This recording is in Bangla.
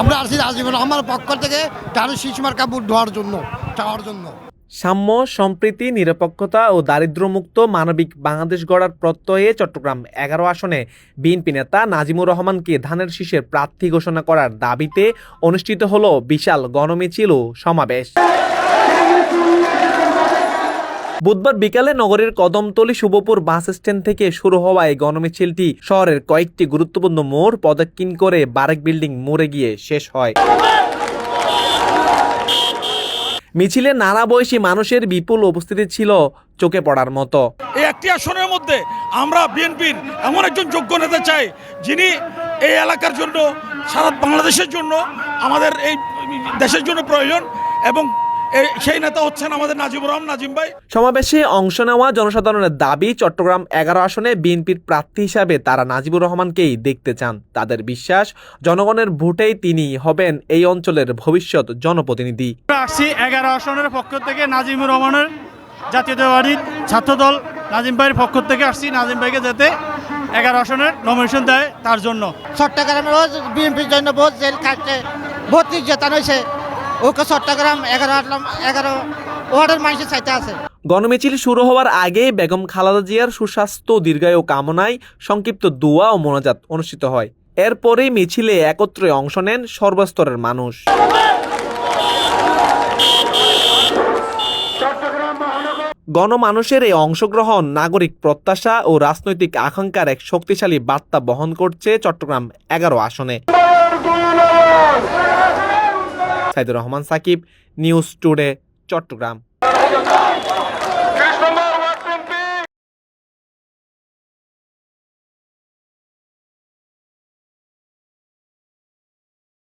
আমরা আসছি নাজিবুর রহমানের পক্ষ থেকে তার শীষ মার্কা ভোট চাওয়ার জন্য। সাম্য, সম্প্রীতি, নিরপেক্ষতা ও দারিদ্র্যমুক্ত মানবিক বাংলাদেশ গড়ার প্রত্যয়ে চট্টগ্রাম 11 আসনে বিএনপি নেতা নাজিমুর রহমানকে ধানের শীষের প্রার্থী ঘোষণা করার দাবিতে অনুষ্ঠিত হলো বিশাল গণমিছিল ও সমাবেশ। বুধবার বিকালে নগরীর কদমতলী শুভপুর বাস স্ট্যান্ড থেকে শুরু হওয়া এই গণমিছিলটি শহরের কয়েকটি গুরুত্বপূর্ণ মোড় প্রদক্ষিণ করে বারেক বিল্ডিং মোড়ে গিয়ে শেষ হয়। মিছিলে নানা বয়সী মানুষের বিপুল উপস্থিতি ছিল চোখে পড়ার মতো। এই একটি আসনের মধ্যে আমরা বিএনপির এমন একজন যোগ্য নেতা চাই, যিনি এই এলাকার জন্য, সারা বাংলাদেশের জন্য, আমাদের এই দেশের জন্য প্রয়োজন, এবং সেই নেতা হচ্ছেন আমাদের নাজিমুর রহমান নাজিম ভাই। সমাবেশে অংশ নেওয়া জনসাধারণের দাবি, চট্টগ্রাম 11 আসনে বিএনপির প্রার্থী হিসাবে তারা নাজিবুর রহমানকেই দেখতে চান। তাদের বিশ্বাস, জনগণের ভোটেই তিনি হবেন এই অঞ্চলের ভবিষ্যৎ জনপ্রতিনিধি। আসছি 11 আসনের পক্ষ থেকে নাজিমুর রহমানের জাতীয়তাবাদী ছাত্রদল নাজিম ভাইয়ের পক্ষ থেকে আসছি নাজিম ভাইকে যাতে 11 আসনের নমিনেশন দেয় তার জন্য। চট্টগ্রামের বিএনপির জন্য বহুত জেল খাটছে, বহুত নির্যাতন হয়েছে, ওকে চট্টগ্রাম 11 ওয়ার্ডের মানুষের চাইতে আছে। গণমিছিল শুরু হওয়ার আগে বেগম খালেদা জিয়ার সুস্বাস্থ্য দীর্ঘায়ু কামনায় সংক্ষিপ্ত দোয়া ও মোনাজাত অনুষ্ঠিত হয়। এরপরেই মিছিলে একত্রে অংশ নেন সর্বস্তরের মানুষ। গণমানুষের এই অংশগ্রহণ নাগরিক প্রত্যাশা ও রাজনৈতিক আকাঙ্ক্ষার এক শক্তিশালী বার্তা বহন করছে চট্টগ্রাম 11 আসনে। Saidur Rahman Sakib, news today, Chittagong.